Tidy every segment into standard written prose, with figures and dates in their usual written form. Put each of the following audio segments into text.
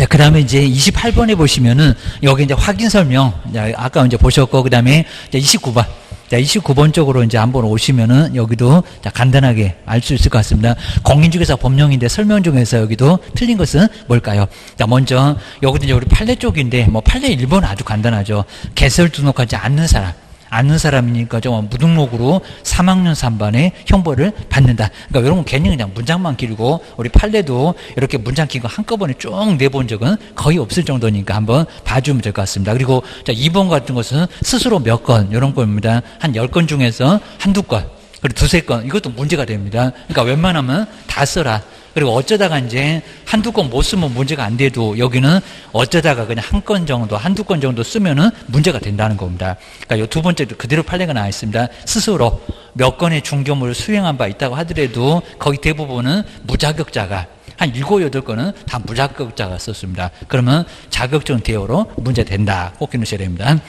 자, 그 다음에 이제 28번에 보시면은, 여기 이제 확인 설명, 아까 이제 보셨고, 그 다음에 29번. 자, 29번 쪽으로 이제 한번 오시면은, 여기도 자, 간단하게 알 수 있을 것 같습니다. 공인중개사 법령인데 설명 중에서 여기도 틀린 것은 뭘까요? 자, 먼저, 여기도 이제 우리 판례 쪽인데, 뭐 판례 1번 아주 간단하죠. 개설 등록하지 않는 사람. 아는 사람이니까 좀 무등록으로 3학년 3반에 형벌을 받는다. 그러니까 여러분 괜히 그냥 문장만 길고 우리 판례도 이렇게 문장 긴 거 한꺼번에 쭉 내본 적은 거의 없을 정도니까 한번 봐주면 될 것 같습니다. 그리고 자 2번 같은 것은 스스로 몇 건 이런 겁니다. 한 10건 중에서 한두 건 그리고 두세 건 이것도 문제가 됩니다. 그러니까 웬만하면 다 써라. 그리고 어쩌다가 이제 한두 건 못 쓰면 문제가 안 돼도 여기는 어쩌다가 그냥 한 건 정도, 한두 건 정도 쓰면은 문제가 된다는 겁니다. 그러니까 이 두 번째도 그대로 판례가 나와 있습니다. 스스로 몇 건의 중개업무를 수행한 바 있다고 하더라도 거의 대부분은 무자격자가 한 7, 8건은 다 무자격자가 썼습니다. 그러면 자격증 대여로 문제 된다. 꼭 기억하셔야 됩니다.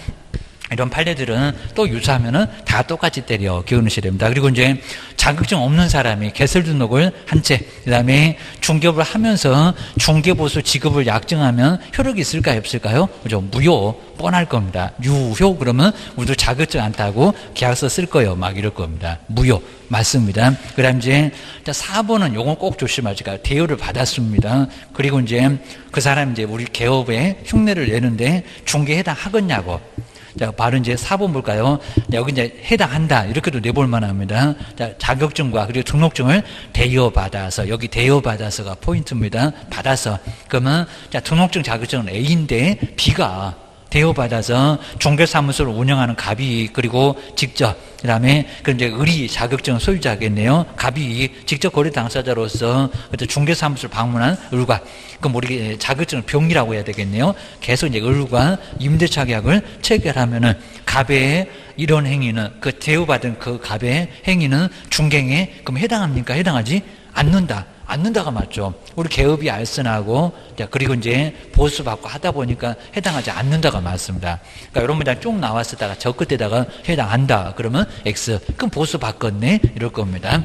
이런 판례들은 또 유사하면은 다 똑같이 때려 기억하셔야 됩니다. 그리고 이제 자격증 없는 사람이 개설 등록을 한 채, 그 다음에 중개업을 하면서 중개보수 지급을 약정하면 효력이 있을까요? 없을까요? 그죠? 무효, 뻔할 겁니다. 유효, 그러면 우리도 자격증 안 타고 계약서 쓸 거예요. 막 이럴 겁니다. 무효, 맞습니다. 그 다음 이제 4번은 요건 꼭 조심하시고, 대여를 받았습니다. 그리고 이제 그 사람 이제 우리 개업에 흉내를 내는데 중개에 해당하겠냐고. 자, 바로 이제 4번 볼까요? 여기 이제 해당한다. 이렇게도 내볼 만합니다. 자, 자격증과 그리고 등록증을 대여받아서, 여기 대여받아서가 포인트입니다. 받아서. 그러면, 자, 등록증 자격증은 A인데, B가 대여받아서 중개사무소를 운영하는 갑이, 그리고 직접, 그 다음에, 그 이제 의리 자격증 소유자겠네요. 갑이 직접 거래 당사자로서 중개사무소를 방문한 을과, 그럼 우리 자격증을 병이라고 해야 되겠네요. 계속 이제 을과 임대차 계약을 체결하면은 갑의 이런 행위는, 그 대여받은 그 갑의 행위는 중개행에 그럼 해당합니까? 해당하지 않는다. 않는다가 맞죠. 우리 개업이 알선하고, 그리고 이제 보수받고 하다 보니까 해당하지 않는다가 맞습니다. 그러니까 이런 문장 쭉 나왔었다가 저 끝에다가 해당한다. 그러면 X. 그럼 보수받겠네? 이럴 겁니다.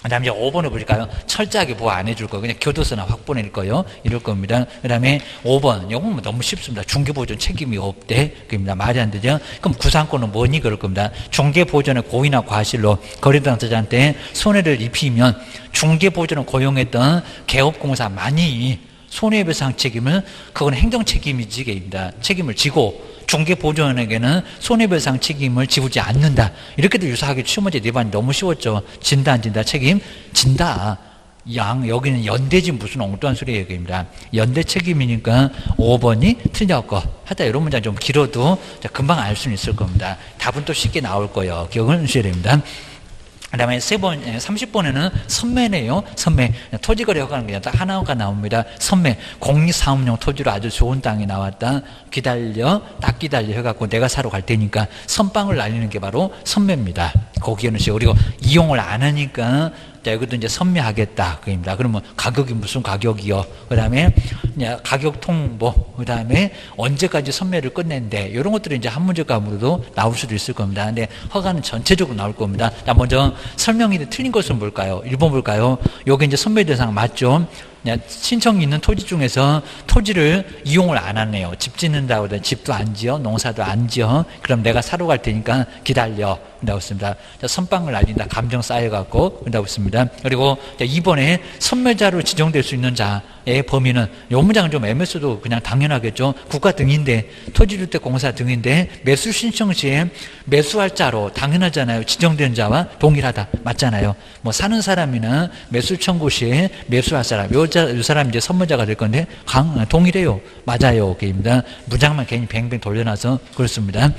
그 다음에 이제 5번에 보실까요? 철저하게 보호 안 해줄 거예요. 그냥 교도소나 확보낼 거예요. 이럴 겁니다. 그 다음에 5번. 이건 너무 쉽습니다. 중개보존 책임이 없대. 그입니다. 말이 안 되죠? 그럼 구상권은 뭐니? 그럴 겁니다. 중개보존의 고의나 과실로 거래 당사자한테 손해를 입히면 중개보존을 고용했던 개업공사만이 손해배상 책임을, 그건 행정책임이지, 입니다. 책임을 지고 중개보존에게는 손해배상 책임을 지우지 않는다. 이렇게도 유사하게 시험 문제 내반이 너무 쉬웠죠. 진다 안 진다? 책임 진다. 여기는 연대지 무슨 엉뚱한 소리 얘기입니다. 연대 책임이니까 5번이 틀렸고 하다 이런 문장 좀 길어도 금방 알 수는 있을 겁니다. 답은 또 쉽게 나올 거예요. 기억을 하셔야 됩니다. 그 다음에 30번에는 선매네요. 선매. 토지거래 허가는 그냥 딱 하나가 나옵니다. 선매. 공립사업용 토지로 아주 좋은 땅이 나왔다. 딱 기다려 해갖고 내가 사러 갈 테니까 선빵을 날리는 게 바로 선매입니다. 거기에는 그리고 이용을 안 하니까 자, 이것도 이제 선매하겠다. 그입니다. 그러면 가격이 무슨 가격이요? 그 다음에 가격 통보, 그 다음에 언제까지 선매를 끝낸대. 이런 것들이 이제 한 문제감으로도 나올 수도 있을 겁니다. 근데 허가는 전체적으로 나올 겁니다. 자, 먼저 설명이 틀린 것은 뭘까요? 1번 볼까요? 요게 이제 선매 대상 맞죠? 신청이 있는 토지 중에서 토지를 이용을 안 하네요. 집 짓는다고 하더니 집도 안 지어, 농사도 안 지어. 그럼 내가 사러 갈 테니까 기다려. 라고 했습니다. 선빵을 날린다. 감정 쌓여갖고. 라고 했습니다. 그리고 2번에 선매자로 지정될 수 있는 자의 범위는, 요 문장은 좀 MS도 그냥 당연하겠죠. 국가 등인데, 토지주택공사 등인데, 매수 신청 시에 매수할 자로 당연하잖아요. 지정된 자와 동일하다. 맞잖아요. 뭐 사는 사람이나 매수 청구 시에 매수할 사람, 요 사람이 이제 선매자가 될 건데, 동일해요. 맞아요. 게입니다. 문장만 괜히 뱅뱅 돌려놔서 그렇습니다.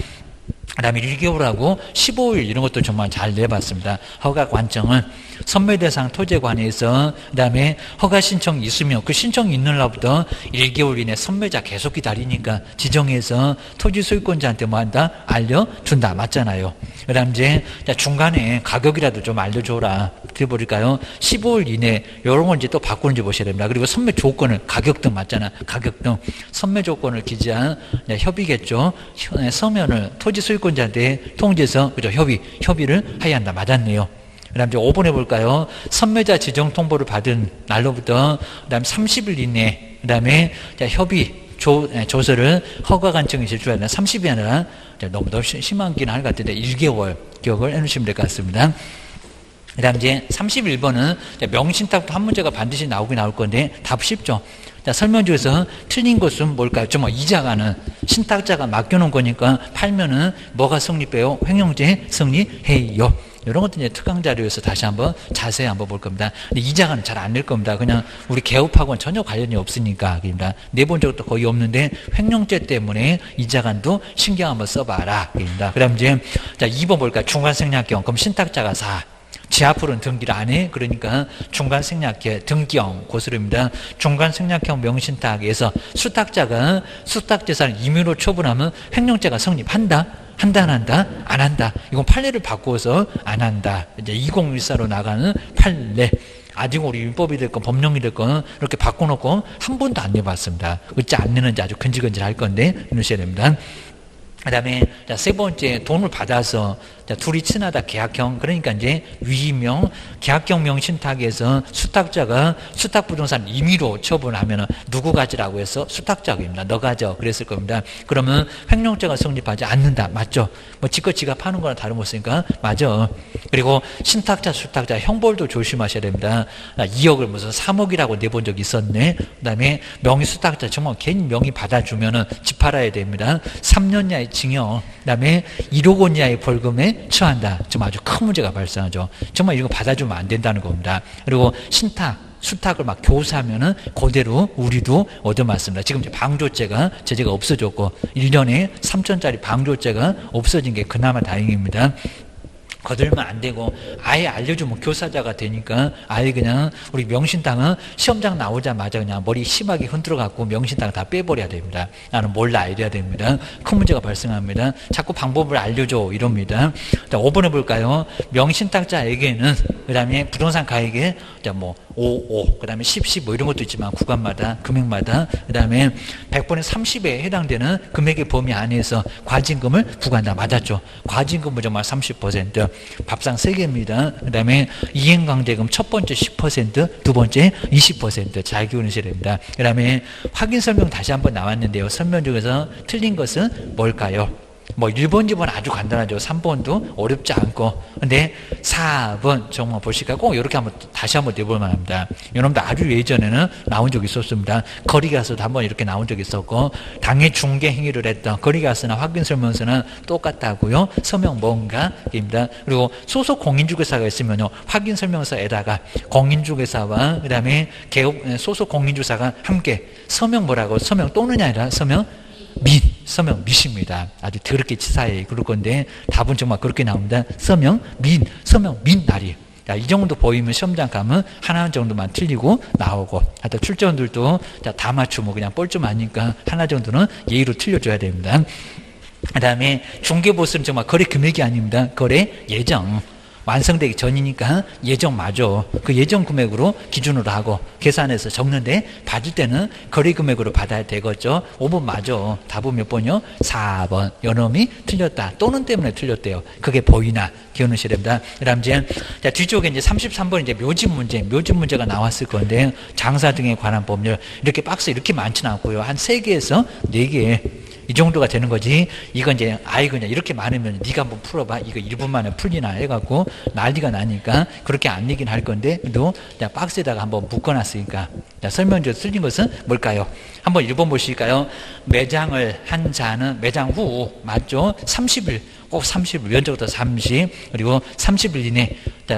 그 다음에 1개월하고 15일 이런 것도 정말 잘 내봤습니다. 허가 관청은 선매 대상 토지에 관해서, 그 다음에 허가 신청이 있으면 그 신청이 있는 날부터 1개월 이내 선매자 계속 기다리니까 지정해서 토지 소유권자한테 뭐 한다? 알려준다. 맞잖아요. 그 다음 이제 중간에 가격이라도 좀 알려줘라. 드려버릴까요? 15일 이내 이런 걸 이제 또 바꾸는지 보셔야 됩니다. 그리고 선매 조건을, 가격 등 맞잖아. 가격 등 선매 조건을 기재한 협의겠죠. 서면을 토지 소유권자한테 통지해서 그죠? 협의를 해야 한다. 맞았네요. 그 다음 이제 5번 해볼까요? 선매자 지정 통보를 받은 날로부터 그 다음 30일 이내 그다음에 협의 조서를 허가관청에 제출해야 되나 30이 아니라 너무 심한 기는 할 것 같은데 1개월 기억을 해놓으시면 될 것 같습니다. 그 다음 이제 31번은 명신탁도 한 문제가 반드시 나오긴 나올 건데 답 쉽죠. 자, 설명 중에서 틀린 것은 뭘까요? 정말 이자가는 신탁자가 맡겨놓은 거니까 팔면은 뭐가 성립해요? 횡령죄 성립해요. 이런 것도 이제 특강 자료에서 다시 한번 자세히 한번 볼 겁니다. 근데 이자가는 잘 안 낼 겁니다. 그냥 우리 개업하고는 전혀 관련이 없으니까. 그입니다. 내본 적도 거의 없는데 횡령죄 때문에 이자간도 신경 한번 써봐라. 그입니다. 그 다음 이제, 자, 2번 볼까요? 중간생략경. 그럼 신탁자가 4. 지 앞으로는 등기를 안 해. 그러니까 중간생략형 등기형 고스름입니다. 중간생략형 명신탁에서 수탁자가 수탁재산을 임의로 처분하면 횡령죄가 성립한다. 한다 안 한다? 안 한다. 이건 판례를 바꾸어서 안 한다. 이제 2014로 나가는 판례. 아직 우리 율법이 됐건 법령이 됐건 이렇게 바꿔놓고 한 번도 안 내봤습니다. 어찌 안 내는지 아주 근질근질 할 건데 이러셔야 됩니다. 그 다음에 세 번째 돈을 받아서 둘이 친하다 계약형 그러니까 이제 위임형 계약형 명신탁에서 수탁자가 수탁부동산 임의로 처분하면 누구 가지라고 해서 수탁자입니다. 너 가져 그랬을 겁니다. 그러면 횡령죄가 성립하지 않는다. 맞죠? 뭐 지껏 지갑하는 거나 다름없으니까 맞아. 그리고 신탁자 수탁자 형벌도 조심하셔야 됩니다. 2억을 무슨 3억이라고 내본 적이 있었네. 그 다음에 명의 수탁자 정말 개인 명의 받아주면은 집 팔아야 됩니다. 3년 이하의 징역 그 다음에 1억 원 이하의 벌금에 처한다. 좀 아주 큰 문제가 발생하죠. 정말 이거 받아주면 안 된다는 겁니다. 그리고 신탁, 수탁을 막 교사하면은 그대로 우리도 얻어맞습니다. 지금 이제 방조죄가 제재가 없어졌고 1년에 3천짜리 방조죄가 없어진 게 그나마 다행입니다. 거들면 안 되고 아예 알려주면 교사자가 되니까 아예 그냥 우리 명신당은 시험장 나오자마자 그냥 머리 심하게 흔들어 갖고 명신당 다 빼버려야 됩니다. 나는 몰라 이래야 됩니다. 큰 문제가 발생합니다. 자꾸 방법을 알려줘 이럽니다. 자, 5번에 볼까요? 명신당자에게는 그 다음에 부동산 가액에 뭐 5, 그 다음에 10, 뭐 이런 것도 있지만 구간마다 금액마다 그 다음에 100번에 30에 해당되는 금액의 범위 안에서 과징금을 부과한다. 맞았죠? 과징금은 정말 30% 밥상 3개입니다. 그 다음에 이행강제금 첫 번째 10%, 두 번째 20% 잘 기울이셔야 됩니다. 그 다음에 확인 설명 다시 한번 나왔는데요. 설명 중에서 틀린 것은 뭘까요? 뭐 1번, 2번 아주 간단하죠. 3번도 어렵지 않고. 근데 4번 정말 보실까요? 꼭 이렇게 한번 다시 한번 내볼 만합니다. 여러분들 아주 예전에는 나온 적이 있었습니다. 거리가서도 한번 이렇게 나온 적이 있었고 당해 중개 행위를 했던 거리가서나 확인설명서는 똑같다고요. 서명 뭔가입니다. 그리고 소속 공인중개사가 있으면요. 확인설명서에다가 공인중개사와 그 다음에 소속 공인중개사가 함께 서명 뭐라고? 서명 또는이 아니라 서명 서명 밑입니다. 아주 더럽게 치사해 그럴 건데 답은 정말 그렇게 나옵니다. 서명 날이. 이 정도 보이면 시험장 가면 하나 정도만 틀리고 나오고 하여튼 출전들도 다 맞추면 그냥 뻘쭘 하니까 하나 정도는 예의로 틀려줘야 됩니다. 그 다음에 중개보수는 정말 거래 금액이 아닙니다. 거래 예정. 완성되기 전이니까 예정 맞아. 그 예정 금액으로 기준으로 하고 계산해서 적는데 받을 때는 거래 금액으로 받아야 되겠죠. 5번 맞아. 답은 몇 번이요? 4번. 요놈이 틀렸다. 또는 때문에 틀렸대요. 그게 보이나 기억하셔야 됩니다. 그 다음 이제 뒤쪽에 이제 33번 이제 묘집 문제가 나왔을 건데 장사 등에 관한 법률 이렇게 박스 이렇게 많지는 않고요. 한 3개에서 4개 이 정도가 되는 거지. 이건 이제 아이 그냥 이렇게 많으면 네가 한번 풀어봐. 이거 1분 만에 풀리나 해갖고 난리가 나니까 그렇게 안 내긴 할 건데 또 박스에다가 한번 묶어놨으니까 설명서 틀린 것은 뭘까요? 한번 1번 보실까요? 매장을 한 자는 매장 후 맞죠? 30일 꼭 30일 면적부터 30 그리고 30일 이내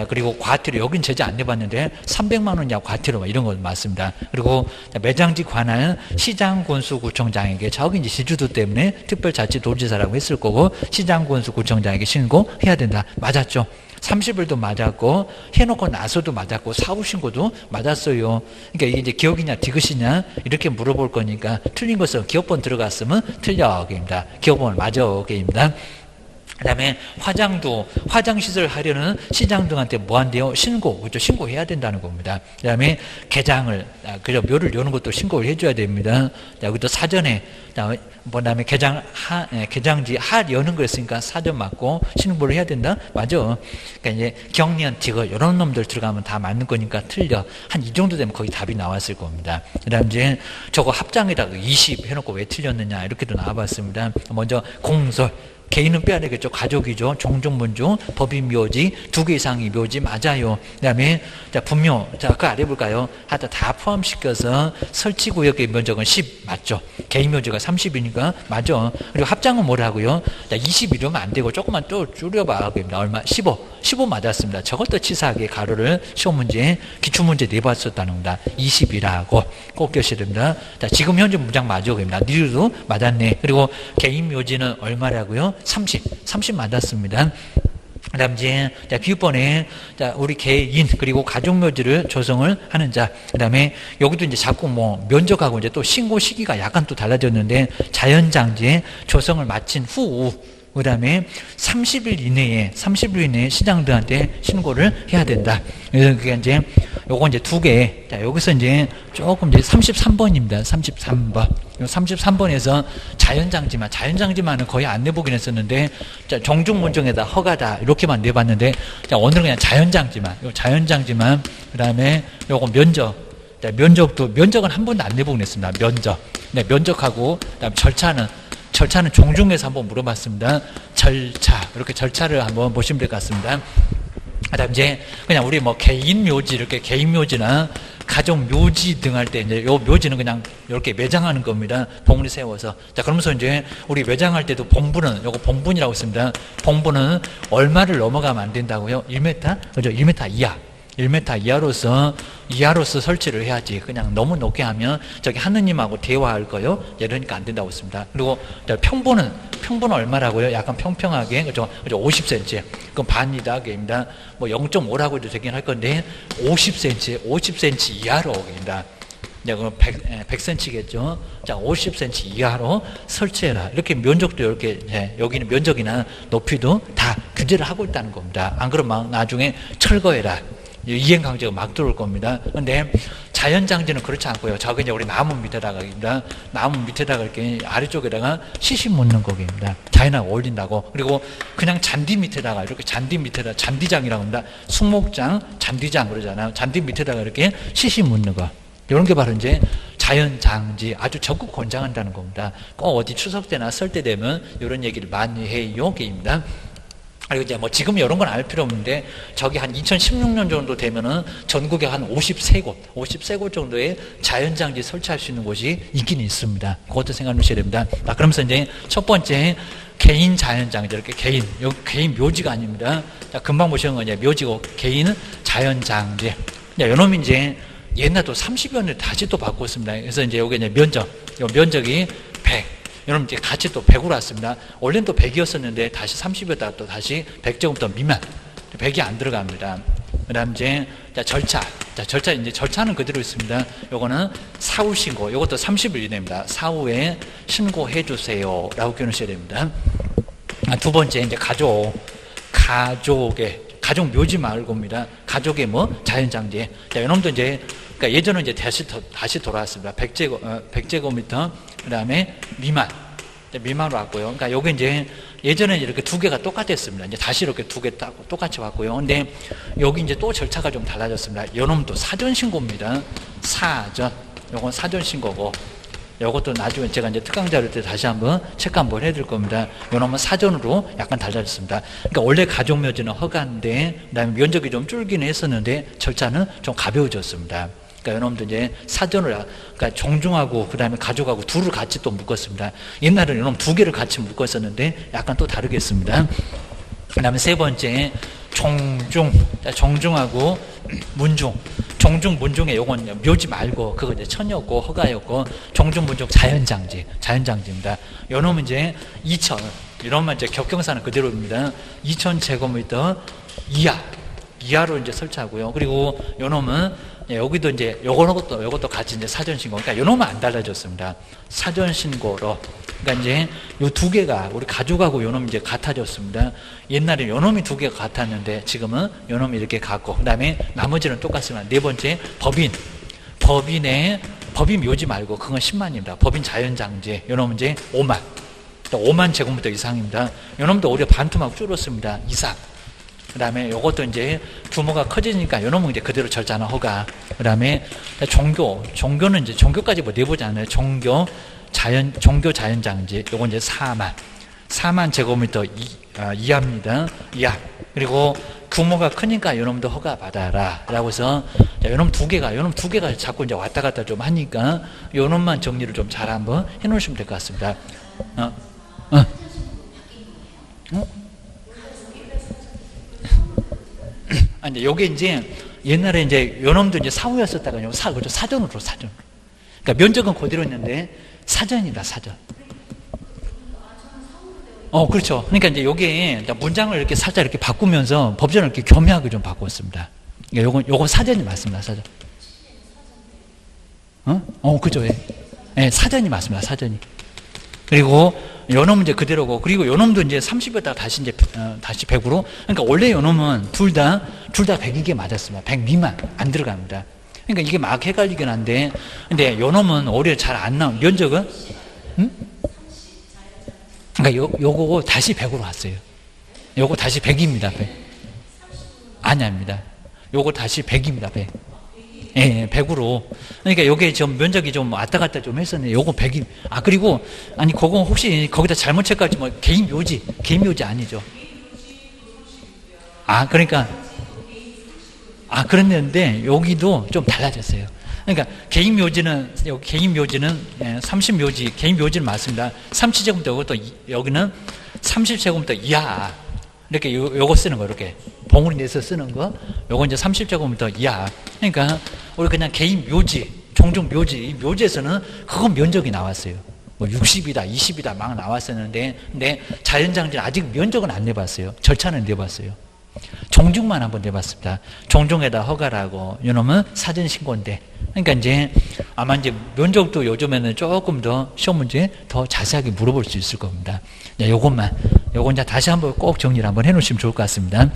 그리고 과태료 여긴 제재 안 내봤는데 300만 원 이하 과태료 이런 거 맞습니다. 그리고 매장지 관할 시장군수구청장에게 저기 이제 시주도 때문에 특별자치도지사라고 했을 거고 시장군수구청장에게 신고해야 된다. 맞았죠? 30일도 맞았고 해놓고 나서도 맞았고 사후신고도 맞았어요. 그러니까 이게 이제 기억이냐 디귿이냐 이렇게 물어볼 거니까 틀린 것은 기억번 들어갔으면 틀려. 게임이다. 기억번을 맞아. 게임이다. 그다음에 화장시설 하려는 시장 등한테 뭐 한대요? 그죠? 신고해야 된다는 겁니다. 그다음에 개장을, 그죠? 묘를 여는 것도 신고를 해줘야 됩니다. 여기도 사전에, 그다음에 개장지 여는 거였으니까 사전 맞고 신고를 해야 된다? 맞아. 그러니까 이제 경련, 지거, 이런 놈들 들어가면 다 맞는 거니까 틀려. 한 이 정도 되면 거의 답이 나왔을 겁니다. 그다음 이제 저거 합장에다가 20 해놓고 왜 틀렸느냐? 이렇게도 나와봤습니다. 먼저 공설. 개인은 빼야 되겠죠. 가족이죠. 종종문중, 법인 묘지, 2개 이상이 묘지 맞아요. 그 다음에, 분묘. 아까 아래 볼까요? 하다 다 포함시켜서 설치구역의 면적은 10 맞죠. 개인 묘지가 30이니까 맞죠. 그리고 합장은 뭐라고요? 20 이러면 안 되고 조금만 또 줄여봐. 얼마? 15 맞았습니다. 저것도 치사하게 가로를 시험 문제, 기출문제 내봤었다는 겁니다. 20이라고 꼭 기억하셔야 됩니다. 지금 현재 문장 맞죠. 니들도 맞았네. 그리고 개인 묘지는 얼마라고요? 30 맞았습니다. 그 다음 이제, 뒷번에, 우리 개인, 그리고 가족묘지를 조성을 하는 자. 그 다음에, 여기도 이제 자꾸 면적하고 이제 또 신고 시기가 약간 또 달라졌는데, 자연장지에 조성을 마친 후, 그 다음에 30일 이내에 시장들한테 신고를 해야 된다. 그래서 그게 이제, 요거 이제 2개. 여기서 이제 조금 이제 33번입니다. 33번. 33번에서 자연장지만은 거의 안 내보긴 했었는데, 정중문정에다 허가다. 이렇게만 내봤는데, 오늘은 그냥 자연장지만, 그 다음에 요거 면적은 한 번도 안 내보긴 했습니다. 면적하고, 그 다음에 절차는 종중에서 한번 물어봤습니다. 이렇게 절차를 한번 보시면 될 것 같습니다. 그 다음 이제, 그냥 우리 개인 묘지나 가족 묘지 등 할 때 이제 요 묘지는 그냥 이렇게 매장하는 겁니다. 봉우리 세워서. 그러면서 이제 우리 매장할 때도 요거 봉분이라고 있습니다. 봉분은 얼마를 넘어가면 안 된다고요? 1m? 그죠? 1m 이하. 1m 이하로서 설치를 해야지. 그냥 너무 높게 하면 저기 하느님하고 대화할 거요. 이러니까 안 된다고 했습니다. 그리고 평분은 얼마라고요? 약간 평평하게. 그죠? 50cm. 그럼 반이다. 게임이다. 0.5라고 해도 되긴 할 건데, 50cm 이하로 게임이다. 그럼 100cm겠죠? 50cm 이하로 설치해라. 이렇게 면적도 이렇게, 여기는 면적이나 높이도 다 규제를 하고 있다는 겁니다. 안 그러면 나중에 철거해라. 이행강제가 막 들어올 겁니다. 근데 자연장지는 그렇지 않고요. 저기 이제 우리 나무 밑에다가 이렇게 아래쪽에다가 시신 묻는 거기입니다. 자연하고 어울린다고. 그리고 그냥 잔디 밑에다가 잔디장이라고 합니다. 숭목장, 잔디장 그러잖아요. 잔디 밑에다가 이렇게 시신 묻는 거. 이런 게 바로 이제 자연장지, 아주 적극 권장한다는 겁니다. 꼭 어디 추석 때나 설 때 되면 이런 얘기를 많이 해요. 게입니다. 그리고 이제 지금 이런 건 알 필요 없는데, 저기 한 2016년 정도 되면은 전국에 한 53곳 정도의 자연장지 설치할 수 있는 곳이 있긴 있습니다. 그것도 생각해 주셔야 됩니다. 그러면서 이제 첫 번째, 개인 자연장지, 이렇게 개인 묘지가 아닙니다. 금방 보시는 건 이제 묘지고, 개인 자연장지. 요놈이 이제 옛날도 30여 년 다시 또 바꿨습니다. 그래서 이제 여기 이제 면적이 100. 여러분 이제 같이 또 100으로 왔습니다. 원래는 또 100이었었는데 다시 30에다가 또 다시 100제곱미터 미만. 100이 안 들어갑니다. 그 다음 이제 절차는 그대로 있습니다. 요거는 사후 신고, 요것도 30일 이내입니다. 사후에 신고해 주세요. 라고 기억하셔야 됩니다. 두 번째, 이제 가족 묘지 말고입니다. 가족의 자연장지. 요놈도 이제, 그러니까 예전은 이제 다시 돌아왔습니다. 100제곱미터, 그 다음에 미만으로 왔고요. 그러니까 요게 이제 예전에 이렇게 2개가 똑같았습니다. 이제 다시 이렇게 2개 똑같이 왔고요. 근데 여기 이제 또 절차가 좀 달라졌습니다. 요놈도 사전신고입니다. 요건 사전신고고, 요것도 나중에 제가 이제 특강 자료 때 다시 한번 체크 한번 해드릴 겁니다. 요놈은 사전으로 약간 달라졌습니다. 그러니까 원래 가족묘지는 허가인데, 그 다음에 면적이 좀 줄기는 했었는데, 절차는 좀 가벼워졌습니다. 그러니까 요놈도 이제 사전을, 그러니까 종중하고 그 다음에 가족하고 둘을 같이 또 묶었습니다. 옛날에는 요놈 2개를 같이 묶었었는데 약간 또 다르겠습니다. 그 다음에 세 번째, 종중하고 문중. 문중에 요건 묘지 말고, 그거 이제 천이었고, 허가였고, 문중 자연장지입니다. 요놈은 이제 2000, 이놈은 이제 격경사는 그대로입니다. 2000제곱미터 이하로 이제 설치하고요. 그리고 요놈은 여기도 이제 요것도 같이 이제 사전 신고. 그러니까 요놈은 안 달라졌습니다. 사전 신고로. 그러니까 이제 요 두 개가 우리 가족하고 요놈이 이제 같아졌습니다. 옛날에 요놈이 두 개가 같았는데 지금은 요놈이 이렇게 같고, 그다음에 나머지는 똑같습니다. 네 번째 법인 묘지 말고 그건 10만입니다. 법인 자연장제 요놈은 이제 5만. 5만 제곱미터 이상입니다. 요놈도 오히려 반토막 줄었습니다. 이상. 그 다음에 요것도 이제 규모가 커지니까 요놈은 이제 그대로 절차나 허가. 그 다음에 종교는 이제 종교까지 뭐 내보지 않아요. 종교 자연장지. 요건 이제 4만 제곱미터 이하입니다. 이하. 그리고 규모가 크니까 요놈도 허가 받아라. 라고 해서 요놈 두 개가 자꾸 이제 왔다 갔다 좀 하니까 요놈만 정리를 좀 잘 한번 해 놓으시면 될 것 같습니다. 아니, 요게 이제 옛날에 이제 요놈도 이제 사후였었다가 그죠? 사전으로. 그러니까 면적은 그대로 있는데 사전이다, 사전. 그렇죠. 그러니까 이제 요게 문장을 이렇게 살짝 이렇게 바꾸면서 법전을 이렇게 겸하게 좀 바꿨습니다. 그러니까 요건 사전이 맞습니다, 사전. 그죠, 예. 예, 사전이 맞습니다, 사전이. 그리고 요놈은 이제 그대로고, 그리고 요놈도 이제 30에다가 다시 이제, 다시 100으로. 그러니까 원래 요놈은 둘 다 100이게 맞았습니다. 100 미만 안 들어갑니다. 그러니까 이게 막 헷갈리긴 한데, 근데 요놈은 오히려 잘 안 나온, 면적은? 그러니까 요거 다시 100으로 왔어요. 요거 다시 100입니다, 100. 아닙니다. 요거 다시 100입니다, 100. 예, 100으로. 그러니까 요게 좀 면적이 좀 왔다 갔다 좀 했었네. 요거 100이. 그리고, 그거 혹시 거기다 잘못 체크할지 뭐, 개인 묘지 아니죠. 그러니까, 그랬는데, 여기도 좀 달라졌어요. 그러니까, 개인 묘지는 30묘지, 개인 묘지는 맞습니다. 30제곱미터, 이것도, 여기는 30제곱미터 이하. 이렇게 요거 쓰는 거, 이렇게. 봉우리 내서 쓰는 거, 요거 이제 30제곱미터 이하. 그러니까, 우리 그냥 개인 묘지, 종종 묘지, 이 묘지에서는 그건 면적이 나왔어요. 뭐 60이다, 20이다 막 나왔었는데, 근데 자연장지는 아직 면적은 안 내봤어요. 절차는 내봤어요. 종중만 한번 내봤습니다. 종중에다 허가라고, 요놈은 사전신고인데. 그러니까 이제 아마 이제 면적도 요즘에는 조금 더 시험 문제 더 자세하게 물어볼 수 있을 겁니다. 요건 이제 다시 한번 꼭 정리를 한번 해 놓으시면 좋을 것 같습니다.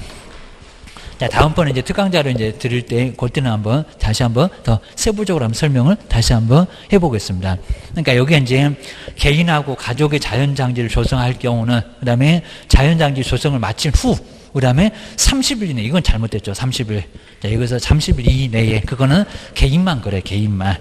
자, 다음번에 이제 특강자료 이제 드릴 때, 그때는 다시 한번 더 세부적으로 한번 설명을 다시 한번 해보겠습니다. 그러니까 여기 이제 개인하고 가족의 자연장지를 조성할 경우는, 그 다음에 자연장지 조성을 마친 후, 그 다음에 30일 이내, 이건 잘못됐죠. 30일. 자, 여기서 30일 이내에, 그거는 개인만 그래, 개인만.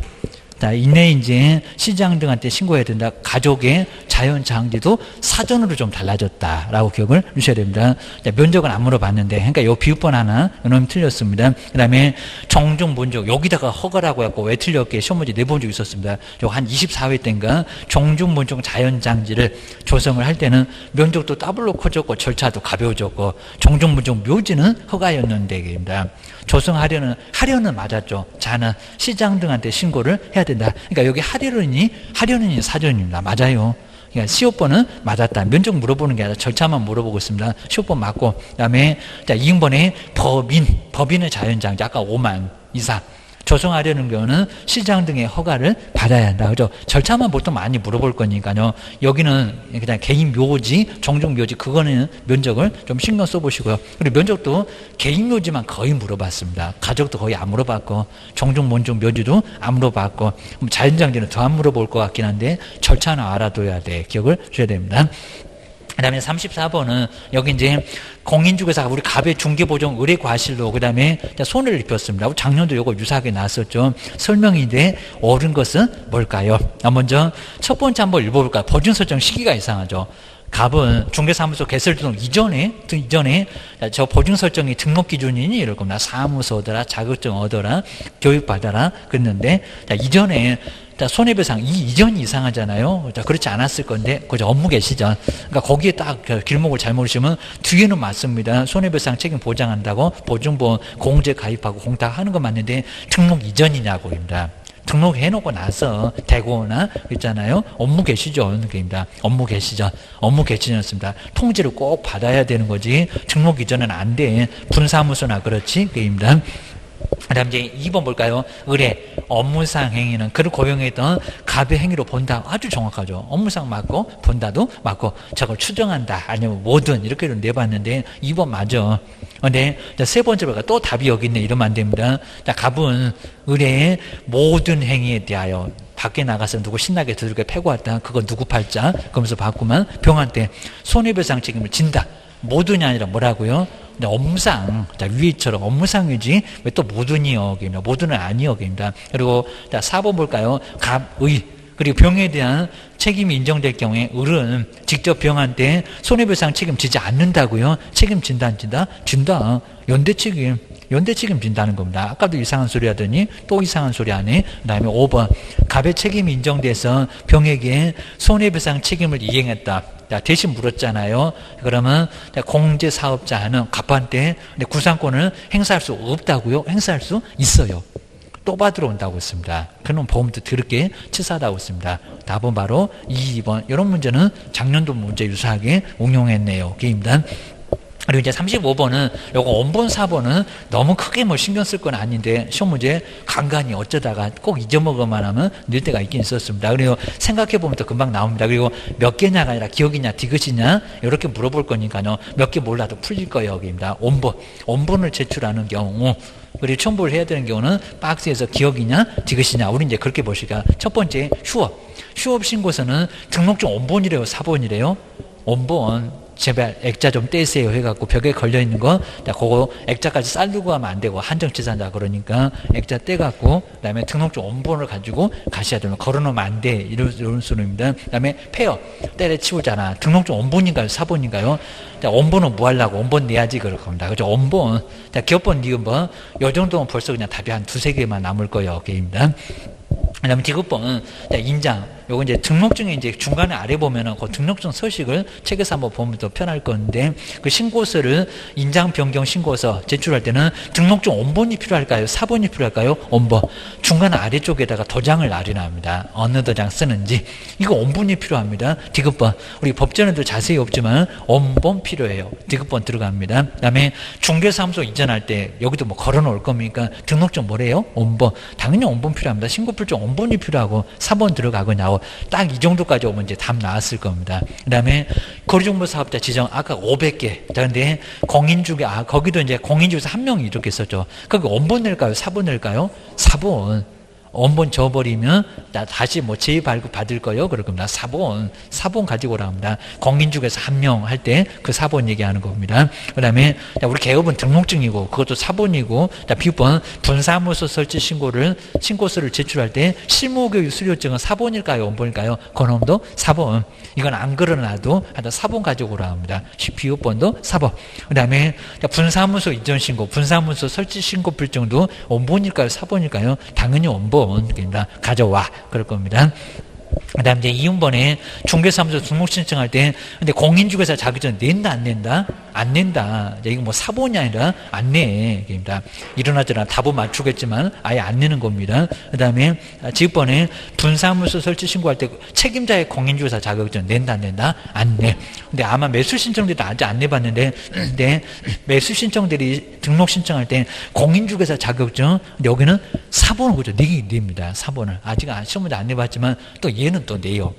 자, 이내 이제 시장 등한테 신고해야 된다. 가족의 자연장지도 사전으로 좀 달라졌다라고 기억을 주셔야 됩니다. 자, 면적은 안 물어봤는데, 그러니까 요 비읍번 하나, 요놈이 틀렸습니다. 그 다음에 종중 문적, 여기다가 허가라고 해갖고 왜 틀렸게 시험 문제 내본 적 있었습니다. 요 한 24회 때인가 종중 문적 자연장지를 조성을 할 때는 면적도 더블로 커졌고 절차도 가벼워졌고, 종중 문적 묘지는 허가였는데, 입니다. 조성하려는 맞았죠. 자는 시장 등한테 신고를 해야 된다. 그러니까 여기 하려느니 사전입니다. 맞아요. 그러니까 시효번은 맞았다. 면적 물어보는 게 아니라 절차만 물어보고 있습니다. 시효번 맞고, 그 다음에 2번에 법인의 자연장지, 아까 5만 이상. 조성하려는 경우는 시장 등의 허가를 받아야 한다. 그죠? 절차만 보통 많이 물어볼 거니까요. 여기는 그냥 개인 묘지, 종종 묘지, 그거는 면적을 좀 신경 써보시고요. 그리고 면적도 개인 묘지만 거의 물어봤습니다. 가족도 거의 안 물어봤고, 종종 몬종 묘지도 안 물어봤고, 자연장지는 더 안 물어볼 것 같긴 한데, 절차는 알아둬야 돼. 기억을 줘야 됩니다. 그 다음에 34번은 여기 이제 공인중개사가 우리 갑의 중개보증 의뢰과실로 그 다음에 손해를 입혔습니다. 작년도 이거 유사하게 나왔었죠. 설명인데 옳은 것은 뭘까요? 먼저 첫 번째 한번 읽어볼까요? 보증 설정 시기가 이상하죠. 갑은 중개사무소 개설 등 이전에 저 보증 설정이 등록 기준이니 이럴 겁니다. 사무소 얻어라, 자격증 얻어라, 교육받아라 그랬는데, 이전에 손해배상 이전이 이상하잖아요. 그렇지 않았을 건데, 그죠? 업무 개시전. 그러니까 거기에 딱 길목을 잘 모르시면 뒤에는 맞습니다. 손해배상 책임 보장한다고 보증보험 공제 가입하고 공탁하는 거 맞는데 등록 이전이냐고입니다. 등록해놓고 나서 대고나 있잖아요. 업무 개시전입니다. 업무 개시전이었습니다. 통지를 꼭 받아야 되는 거지 등록 이전은 안 돼. 분사무소나 그렇지. 그입니다. 그 다음 이제 2번 볼까요? 의뢰, 업무상 행위는 그를 고용했던 갑의 행위로 본다. 아주 정확하죠. 업무상 맞고, 본다도 맞고, 저걸 추정한다. 아니면 뭐든 이렇게 내봤는데, 2번 맞아. 근데, 세 번째 볼까요? 또 답이 여기 있네. 이러면 안 됩니다. 자, 갑은 의뢰의 모든 행위에 대하여 밖에 나가서 누구 신나게 두들겨 패고 왔다. 그거 누구 팔자? 그러면서 바꾸면 병한테 손해배상 책임을 진다. 모든이 아니라 뭐라고요? 업무상, 자, 위처럼 업무상이지, 왜 또 모든이요? 모든은 아니요. 그리고, 자, 4번 볼까요? 갑의, 그리고 병에 대한 책임이 인정될 경우에 을은 직접 병한테 손해배상 책임지지 않는다고요? 책임진다, 안 진다? 진다. 연대 책임 진다는 겁니다. 아까도 이상한 소리 하더니 또 이상한 소리 하네. 그 다음에 5번. 갑의 책임이 인정돼서 병에게 손해배상 책임을 이행했다. 자, 대신 물었잖아요. 그러면 공제사업자는 갑한테 구상권을 행사할 수 없다고요? 행사할 수 있어요. 또 받으러 온다고 했습니다. 그럼 보험도 더럽게 치사하다고 했습니다. 답은 바로 2번. 이런 문제는 작년도 문제 유사하게 응용했네요. 게임단. 그리고 이제 35번은 요거 원본 4번은 너무 크게 뭐 신경 쓸 건 아닌데 시험 문제 간간히 어쩌다가 꼭 잊어먹을만 하면 늘 때가 있긴 있었습니다. 그리고 생각해보면 또 금방 나옵니다. 그리고 몇 개냐가 아니라 기억이냐 디귿이냐 이렇게 물어볼 거니까요. 몇 개 몰라도 풀릴 거예요. 여기입니다. 원본을 제출하는 경우 그리고 첨부를 해야 되는 경우는 박스에서 기억이냐 디귿이냐 우리 이제 그렇게 보시까 첫 번째 휴업 신고서는 등록증 원본이래요 4번이래요 원본 제발 액자 좀 떼세요 해갖고 벽에 걸려있는 거 그거 액자까지 쌀르고 하면 안 되고 한정치산다 그러니까 액자 떼갖고 그 다음에 등록증 원본을 가지고 가셔야 되면 걸어놓으면 안 돼 이런 소리입니다. 그 다음에 폐업 때려치우잖아 등록증 원본인가요 4번인가요? 원본은 뭐 하려고 원본 내야지 그럴 겁니다. 그죠? 원본 기업번 니은번 요 정도면 벌써 그냥 답이 한 두세 개만 남을 거예요. 게임입니다. 그 다음에 디귿번 인장 요거 이제 등록증에 이제 중간에 아래 보면은 그 등록증 서식을 책에서 한번 보면 더 편할 건데 그 신고서를 인장 변경 신고서 제출할 때는 등록증 원본이 필요할까요? 4번이 필요할까요? 원본. 중간 아래쪽에다가 도장을 놔리납니다. 어느 도장 쓰는지. 이거 원본이 필요합니다. 디귿번. 우리 법전에도 자세히 없지만 원본 필요해요. 디귿번 들어갑니다. 그 다음에 중개사무소 이전할 때 여기도 뭐 걸어 놓을 겁니까? 등록증 뭐래요? 원본. 당연히 원본 필요합니다. 신고필증 원본이 필요하고 4번 들어가고 나오고 딱 이 정도까지 오면 이제 답 나왔을 겁니다. 그 다음에 거리정보사업자 지정 아까 500개. 그런데 공인중개 거기도 이제 공인중개사 한 명이 이렇게 썼죠. 거기 원본 낼까요? 4번 낼까요? 4번. 원본 줘버리면 다시 뭐 재발급 받을 거요. 그럴 겁니다. 4번 가지고 오라 합니다. 공인중개사 한 명 할 때 그 4번 얘기하는 겁니다. 그 다음에 우리 개업은 등록증이고 그것도 4번이고 비번 분사무소 설치 신고서를 제출할 때 실무교육 수료증은 4번일까요? 원본일까요? 그놈도 4번. 이건 안 걸어놔도 하여튼 4번 가지고 오라 합니다. 비번도 4번. 그 다음에 분사무소 이전 신고, 분사무소 설치 신고 필증도 원본일까요? 4번일까요? 당연히 원본. 가져와 그럴 겁니다. 그 다음 이제 이음번에 중개사무소 등록 신청할 때 근데 공인중개사 자격증 낸다 안 낸다? 안 낸다. 이거 뭐 4번이 아니라 안 내. 입니다. 일어나저나 답은 맞추겠지만 아예 안 내는 겁니다. 그 다음에 지금번에 분사무소 설치 신고할 때 책임자의 공인중개사 자격증 낸다 안 낸다? 안 내. 근데 아마 매수 신청들도 아직 안 내봤는데 근데 매수 신청들이 등록 신청할 때 공인중개사 자격증 근데 여기는 4번을 그죠? 냅니다. 4번을. 아직 시험 문제 안 내봤지만 또 얘는 또 내요.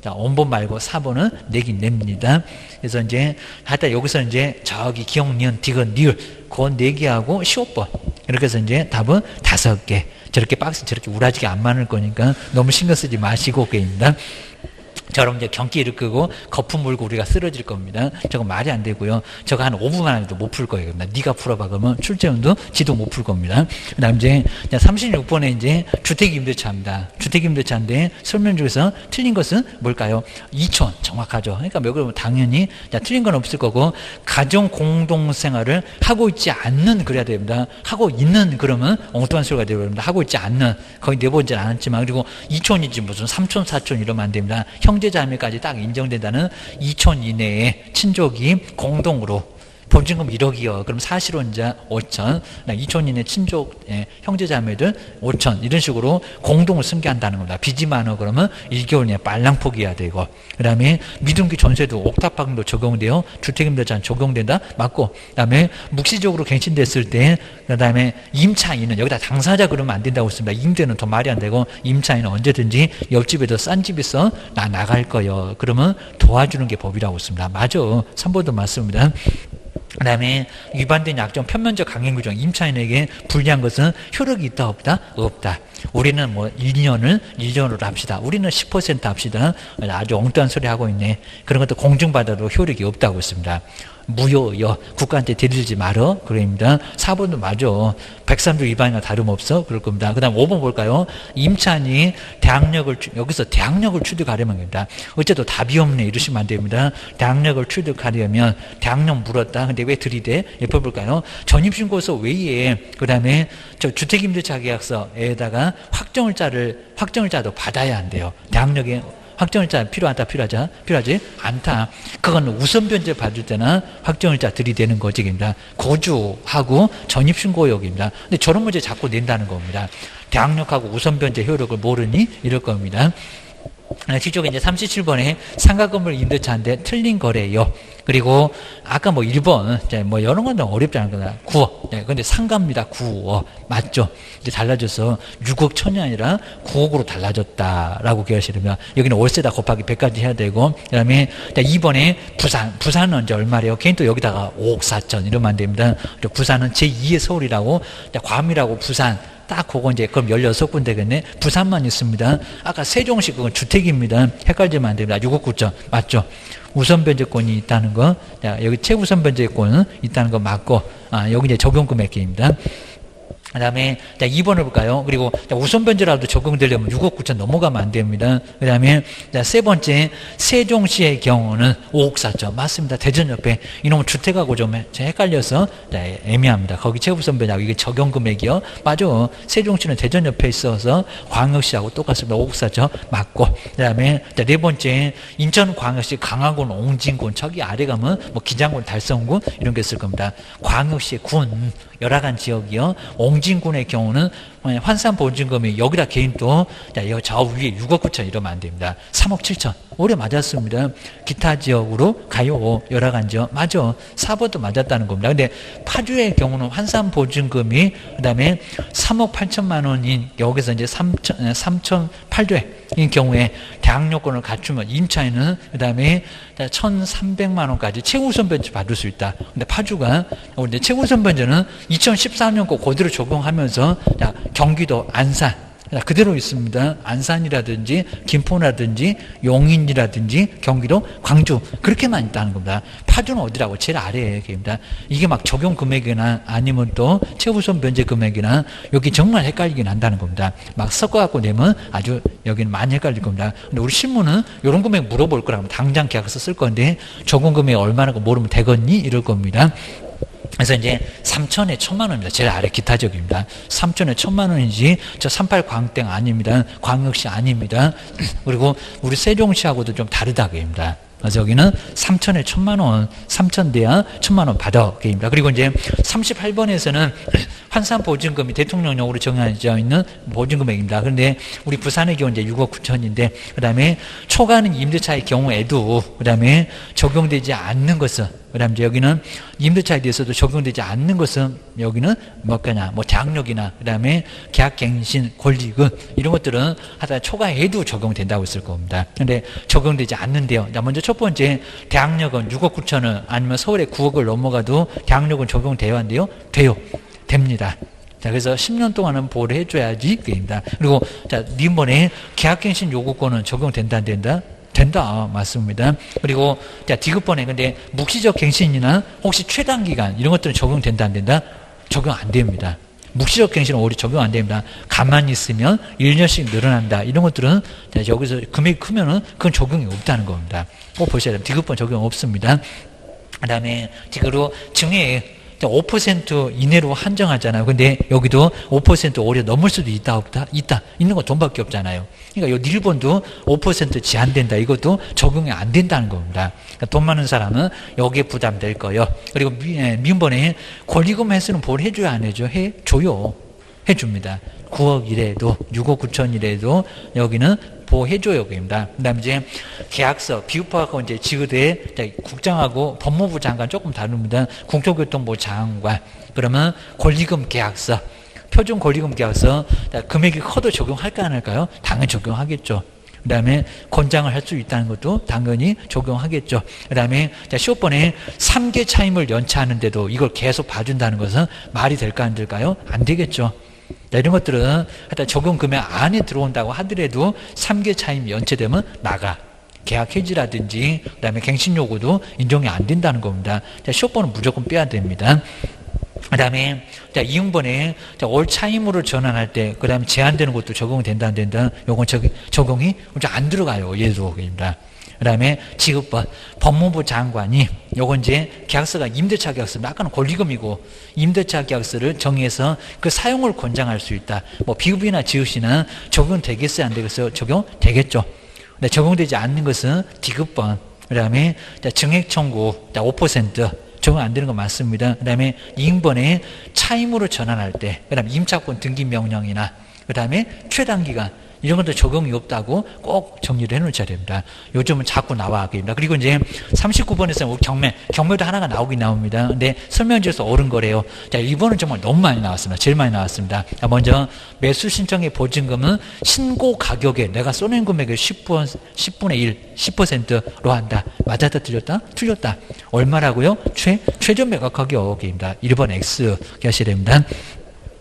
자, 원본 말고 4번은 내긴 냅니다. 그래서 이제, 하여튼 여기서 이제 저기 기억, 니은, 디귿, 니을, 그건 4개하고 15번. 이렇게 해서 이제 답은 5개. 저렇게 박스 저렇게 우라지게 안 많을 거니까 너무 신경 쓰지 마시고, 게임입니다. 저럼 이제 경기를 끄고 거품 물고 우리가 쓰러질 겁니다. 저거 말이 안 되고요. 저거 한 5분만 해도 못 풀 거예요. 네가 풀어봐 그러면 출제원도 지도 못 풀 겁니다. 그다음 이제 36번에 이제 주택임대차입니다. 주택임대차인데 설명 중에서 틀린 것은 뭘까요? 2촌 정확하죠. 그러니까 몇 그러면 당연히 틀린 건 없을 거고 가정 공동생활을 하고 있지 않는 그래야 됩니다. 하고 있는 그러면 엉뚱한 소리가 되어버립니다. 하고 있지 않는 거의 내보진 않았지만 그리고 2촌이지 무슨 3촌 4촌 이러면 안 됩니다. 형제자매까지 딱 인정된다는 2촌 이내에 친족이 공동으로 보증금 1억이요. 그럼 사실혼자 5천, 2촌 이내 친족 형제 자매들 5천 이런 식으로 공동을 승계한다는 겁니다. 빚이 많아 그러면 1개월 내에 빨랑 포기해야 되고, 그 다음에 미등기 전세도 옥탑방도 적용돼요. 주택임대차 적용된다. 맞고, 그 다음에 묵시적으로 갱신됐을 때, 그 다음에 임차인은 여기다 당사자 그러면 안 된다고 했습니다. 임대는 더 말이 안 되고, 임차인은 언제든지 옆집에도 싼 집 있어 나 나갈 거요. 그러면 도와주는 게 법이라고 했습니다. 맞아. 3번도 맞습니다. 그 다음에 위반된 약정 편면적 강행 규정, 임차인에게 불리한 것은 효력이 있다 없다? 없다. 우리는 뭐 1년으로 합시다. 우리는 10% 합시다. 아주 엉뚱한 소리 하고 있네. 그런 것도 공증받아도 효력이 없다고 했습니다. 무효요. 국가한테 들이지 말어. 그럽니다. 4번도 맞아. 103조 위반이나 다름없어. 그럴 겁니다. 그 다음 5번 볼까요? 임차인이 여기서 대항력을 취득하려면 됩니다. 어째도 답이 없네. 이러시면 안 됩니다. 대항력을 취득하려면 대항력 물었다. 근데 왜 들이대? 옆에 볼까요? 전입신고서 외에, 그 다음에 주택임대차 계약서에다가 확정을자도 받아야 한대요. 대항력에 확정일자 필요하지 않다. 그건 우선 변제 받을 때나 확정일자 들이대는 거지입니다. 거주하고 전입신고역입니다. 근데 저런 문제 자꾸 낸다는 겁니다. 대항력하고 우선 변제 효력을 모르니 이럴 겁니다. 뒤쪽에 이제 37번에 상가 건물 임대차인데 틀린 거래요. 그리고 아까 뭐 1번 뭐 이런 건 어렵지 않거나 9억. 네, 근데 상가입니다. 9억. 맞죠? 이제 달라져서 6억 천이 아니라 9억으로 달라졌다라고 기억하시면 여기는 월세다 곱하기 100까지 해야 되고, 그다음에 2번에 부산은 이제 얼마래요? 걔는 또 여기다가 5억 4천 이러면 안 됩니다. 부산은 제2의 서울이라고, 괌이라고 부산 딱 그거 이제 그럼 16군데 되겠네. 부산만 있습니다. 아까 세종시 그건 주택입니다. 헷갈리면 안 됩니다. 6억 9천 맞죠? 우선 변제권이 있다는 거. 자, 여기 최우선 변제권은 있다는 거 맞고, 여기 이제 적용 금액입니다. 그 다음에 2번을 볼까요? 그리고 우선 변제라도 적용되려면 6억 9천 넘어가면 안 됩니다. 그 다음에 세 번째, 세종시의 경우는 5억 4천 맞습니다. 대전 옆에 이놈은 주택하고 좀 헷갈려서 애매합니다. 거기 최우선 변제하고 이게 적용 금액이요. 맞아. 세종시는 대전 옆에 있어서 광역시하고 똑같습니다. 5억 4천 맞고, 그 다음에 네 번째, 인천광역시 강화군 옹진군 저기 아래 가면 뭐 기장군 달성군 이런 게 있을 겁니다. 광역시 군 여러 간 지역이요. 옹진군의 경우는 환산 보증금이 여기다 개인 또 저 위에 6억 9천 이러면 안 됩니다. 3억 7천 올해 맞았습니다. 기타 지역으로 가요. 여러 간 지역 맞아. 4번도 맞았다는 겁니다. 근데 파주의 경우는 환산 보증금이 그 다음에 3억 8천만 원인 여기서 이제 3,800인 경우에 대항력권을 갖추면 임차인은 그 다음에 1,300만 원까지 최우선 변제 받을 수 있다. 근데 파주가 근데 최우선 변제는 2013년 거 그대로 적용하면서 경기도 안산 그대로 있습니다. 안산이라든지 김포라든지 용인이라든지 경기도 광주 그렇게만 있다는 겁니다. 파주는 어디라고? 제일 아래에 계십니다. 이게 막 적용 금액이나 아니면 또 최우선 변제 금액이나 여기 정말 헷갈리긴 한다는 겁니다. 막 섞어갖고 내면 아주 여기는 많이 헷갈릴 겁니다. 근데 우리 신문은 이런 금액 물어볼 거라면 당장 계약서 쓸 건데 적용 금액 얼마나 모르면 되겠니? 이럴 겁니다. 그래서 이제 3천에 1,000만 원입니다. 제일 아래 기타 지역입니다. 3천에 1,000만 원이지 저 38 광땡 아닙니다. 광역시 아닙니다. 그리고 우리 세종시하고도 좀 다르다 그입니다. 그래서 여기는 3천에 1,000만 원, 3천 돼야 1,000만 원 받아 그입니다. 그리고 이제 38번에서는 환산 보증금이 대통령령으로 정해져 있는 보증금액입니다. 그런데 우리 부산의 경우 이제 6억 9천인데 그 다음에 초과하는 임대차의 경우에도 그 다음에 적용되지 않는 것은 그 다음에 이제 여기는 임대차에 대해서도 적용되지 않는 것은 여기는 뭐까냐 뭐 대항력이나 그 다음에 계약갱신 권리금 이런 것들은 하다 초과해도 적용된다고 했을 겁니다. 그런데 적용되지 않는데요. 먼저 첫 번째 대항력은 6억 9천은 아니면 서울에 9억을 넘어가도 대항력은 적용돼야 한대요. 돼요. 됩니다. 자, 그래서 10년 동안은 보호를 해줘야지 그입니다. 그리고 자, 이번에 계약갱신 요구권은 적용된다 안 된다? 된다. 맞습니다. 그리고 자, 디귿번에 근데 묵시적 갱신이나 혹시 최단 기간 이런 것들은 적용된다 안 된다? 적용 안 됩니다. 묵시적 갱신은 오히려 적용 안 됩니다. 가만히 있으면 1년씩 늘어난다. 이런 것들은 자, 여기서 금액이 크면은 그건 적용이 없다는 겁니다. 꼭 보셔야 돼요. 디귿번 적용 없습니다. 그 다음에 디귿으로 증액 5% 이내로 한정하잖아요. 근데 여기도 5% 오히려 넘을 수도 있다, 없다? 있다. 있는 건 돈밖에 없잖아요. 그러니까 요 일본도 5% 제한된다. 이것도 적용이 안 된다는 겁니다. 그러니까 돈 많은 사람은 여기에 부담될 거예요. 그리고 민번에 권리금 횟수는 뭘 해줘야 안 해줘? 해줘요. 해줍니다. 9억 이래도 6억 9천 이래도 여기는 보호해줘요. 입니다. 그 다음에 이제 계약서, 비유법하고 이제 지구대 국장하고 법무부 장관 조금 다릅니다. 국토교통부 장관. 그러면 권리금 계약서, 표준 권리금 계약서, 금액이 커도 적용할까 안 할까요? 당연히 적용하겠죠. 그 다음에 권장을 할 수 있다는 것도 당연히 적용하겠죠. 그 다음에 시험번에 3개 차임을 연차하는데도 이걸 계속 봐준다는 것은 말이 될까 안 될까요? 안 되겠죠. 이런 것들은 하여튼 적용 금액 안에 들어온다고 하더라도 3개 차임 연체되면 나가. 계약 해지라든지 그다음에 갱신 요구도 인정이 안 된다는 겁니다. 시험번은 무조건 빼야 됩니다. 그 다음에 이응번에 올 차임으로 전환할 때 그 다음에 제한되는 것도 적용이 된다 안 된다. 요건 적용이 안 들어가요. 얘도. 그 다음에 지급법, 법무부 장관이 요건 이제 계약서가 임대차 계약서, 아까는 권리금이고 임대차 계약서를 정해서 그 사용을 권장할 수 있다. 뭐 비급이나 지읒이나 적용되겠어요, 안 되겠어요? 적용되겠죠. 근데 적용되지 않는 것은 디급번, 그 다음에 증액 청구 5% 적용 안 되는 거 맞습니다. 그 다음에 이응번에 차임으로 전환할 때, 그 다음에 임차권 등기 명령이나 그 다음에 최단기간 이런 것도 적용이 없다고 꼭 정리를 해놓으셔야 됩니다. 요즘은 자꾸 나와입니다. 그리고 이제 39번에서는 경매도 하나가 나오긴 나옵니다. 근데 설명지에서 옳은 거래요. 자, 이번은 정말 너무 많이 나왔습니다. 제일 많이 나왔습니다. 먼저 매수 신청의 보증금은 신고 가격에 내가 써낸 금액의 10분의 1, 10%로 한다. 맞았다, 틀렸다? 틀렸다. 얼마라고요? 최저 매각 가격입니다. 1번 X 하셔야 됩니다.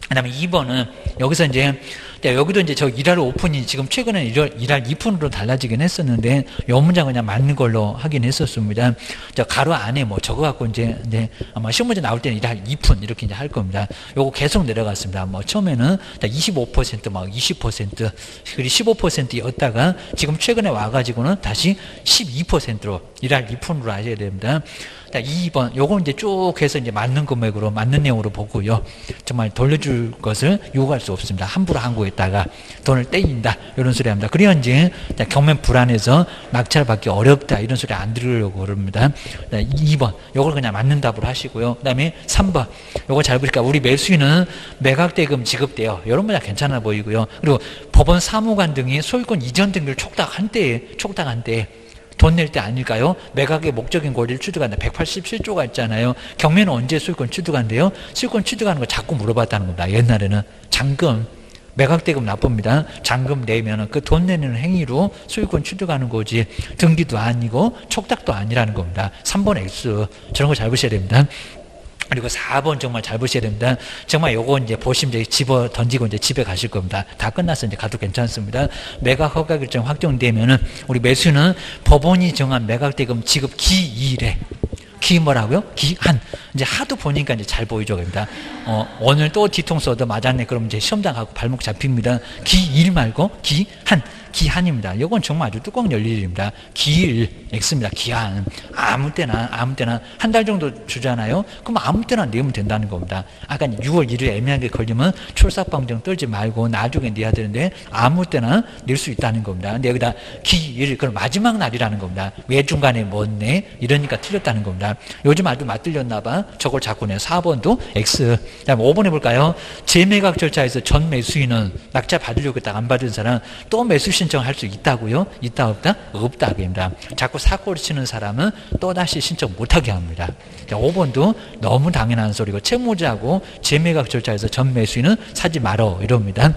그 다음에 2번은 여기서 이제 여기도 이제 저 일할 오픈이 지금 최근에 일할 2푼으로 달라지긴 했었는데 요 문장 그냥 맞는 걸로 하긴 했었습니다. 저 가로 안에 뭐 적어갖고 이제 아마 시험 문제 나올 때는 일할 2푼 이렇게 이제 할 겁니다. 요거 계속 내려갔습니다. 뭐 처음에는 25% 막 20% 그리고 15%였다가 지금 최근에 와가지고는 다시 12%로 일할 2푼으로 하셔야 됩니다. 2번 요건 이제 쭉 해서 이제 맞는 금액으로 맞는 내용으로 보고요. 정말 돌려줄 것을 요구할 수 없습니다. 함부로 항고했다가 돈을 떼인다 이런 소리 합니다. 그래야 이제 경매 불안해서 낙찰 받기 어렵다 이런 소리 안 들으려고 그럽니다. 2번 요걸 그냥 맞는 답으로 하시고요. 그 다음에 3번 요거 잘 보니까 우리 매수인은 매각대금 지급돼요. 이런 문제 괜찮아 보이고요. 그리고 법원 사무관 등이 소유권 이전 등기를 촉탁한 때에 돈 낼 때 아닐까요? 매각의 목적인 권리를 취득한다. 187조가 있잖아요. 경매는 언제 소유권 취득한대요? 소유권 취득하는 거 자꾸 물어봤다는 겁니다. 옛날에는 잔금, 매각대금 나쁩니다. 잔금 내면은 그 돈 내는 행위로 소유권 취득하는 거지 등기도 아니고 촉탁도 아니라는 겁니다. 3번 X 저런 거 잘 보셔야 됩니다. 그리고 4번 정말 잘 보셔야 됩니다. 정말 요거 이제 보시면 이제 집어 던지고 이제 집에 가실 겁니다. 다 끝났어. 이제 가도 괜찮습니다. 매각 허가 결정 확정되면은 우리 매수는 법원이 정한 매각대금 지급 기일에 기 뭐라고요? 기한. 이제 하도 보니까 이제 잘 보이죠. 그럽니다. 오늘 또 뒤통수 얻어 맞았네. 그럼 이제 시험장 가고 발목 잡힙니다. 기일 말고 기한. 기한입니다. 이건 정말 아주 뚜껑 열릴 일입니다. 기일 X입니다. 기한. 아무 때나 한 달 정도 주잖아요. 그럼 아무 때나 내면 된다는 겁니다. 아까 6월 1일 애매하게 걸리면 출삭방정 떨지 말고 나중에 내야 되는데 아무 때나 낼 수 있다는 겁니다. 근데 여기다 기일 그럼 마지막 날이라는 겁니다. 왜 중간에 뭐네 이러니까 틀렸다는 겁니다. 요즘 아주 맞들렸나 봐. 저걸 자꾸 내 4번도 X. 그다음에 5번 해볼까요? 재매각 절차에서 전 매수인은 낙찰 받으려고 했다가 안 받은 사람 또 매수 신청할 수 있다고요? 있다 없다? 없다 입니다. 자꾸 사고를 치는 사람은 또다시 신청 못하게 합니다. 5번도 너무 당연한 소리고 채무자하고 재매각 절차에서 전 매수인은 사지 말어 이럽니다.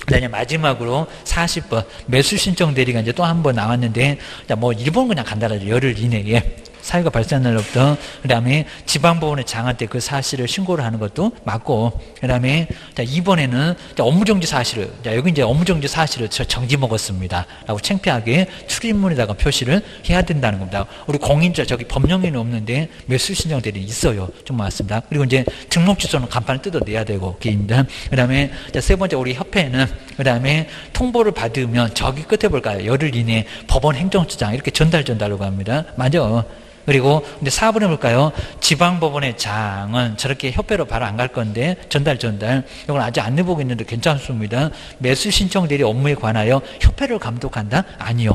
그다음에 마지막으로 40번 매수 신청 대리가 이제 또 한 번 나왔는데 뭐 1번 그냥 간단하죠. 열흘 이내에 사유가 발생한 날로부터 그 다음에 지방법원에 장할 때 그 사실을 신고를 하는 것도 맞고 그 다음에 이번에는 업무정지 사실을 여기 이제 업무정지 사실을 저 정지 먹었습니다 라고 창피하게 출입문에다가 표시를 해야 된다는 겁니다. 우리 공인자 저기 법령에는 없는데 매수 신청 대리 있어요. 좀 맞습니다. 그리고 이제 등록 주소는 간판을 뜯어내야 되고 그입니다. 그 다음에 세 번째 우리 협회는 그 다음에 통보를 받으면 저기 끝에 볼까요? 열흘 이내에 법원 행정처장 이렇게 전달로 갑니다. 맞아. 그리고 근데 4번에 볼까요? 지방법원의 장은 저렇게 협회로 바로 안 갈 건데 전달. 이건 아직 안 내보고 있는데 괜찮습니다. 매수 신청 대리 업무에 관하여 협회를 감독한다? 아니요.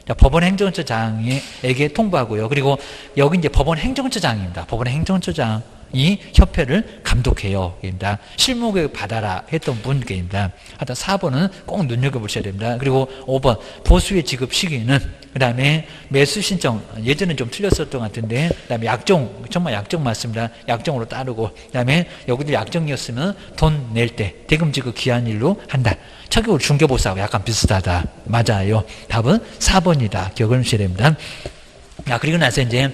자, 법원 행정처장에게 통보하고요. 그리고 여기 이제 법원 행정처장입니다. 법원 행정처장. 이 협회를 감독해요. 입니다. 실무교육 받아라 했던 분께입니다. 하여튼 4번은 꼭 눈여겨보셔야 됩니다. 그리고 5번 보수의 지급 시기는 그 다음에 매수 신청 예전엔 좀 틀렸었던 것 같은데 그 다음에 약정 정말 약정 맞습니다. 약정으로 따르고 그 다음에 여기도 약정이었으면 돈 낼 때 대금 지급 기한일로 한다. 차격으로 중개보수하고 약간 비슷하다. 맞아요. 답은 4번이다. 기억을 하셔야 됩니다. 야, 그리고 나서 이제,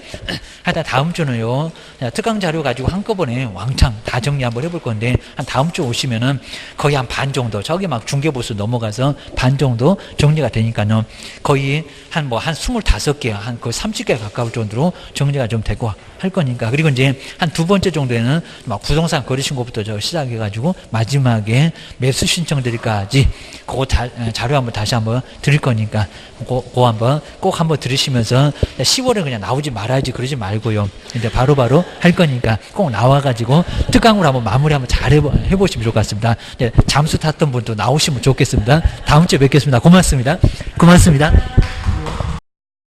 하여튼 다음 주는요, 특강 자료 가지고 한꺼번에 왕창 다 정리 한번 해볼 건데, 한 다음 주 오시면은 거의 한 반 정도, 저기 막 중개보수 넘어가서 반 정도 정리가 되니까요, 거의 한 25개, 한 거의 30개 가까울 정도로 정리가 좀 되고 할 거니까. 그리고 이제 한 두 번째 정도에는 막 부동산 거래신고부터 저 시작해가지고 마지막에 매수 신청드릴까지 그거 자료 한번 다시 한번 드릴 거니까, 그거 한번 꼭 한번 들으시면서 10월에 그냥 나오지 말아야지 그러지 말고요. 이제 바로바로 할 거니까 꼭 나와가지고 특강으로 한번 마무리 한번 잘 해보시면 좋을 것 같습니다. 잠수 탔던 분도 나오시면 좋겠습니다. 다음 주에 뵙겠습니다. 고맙습니다. 고맙습니다.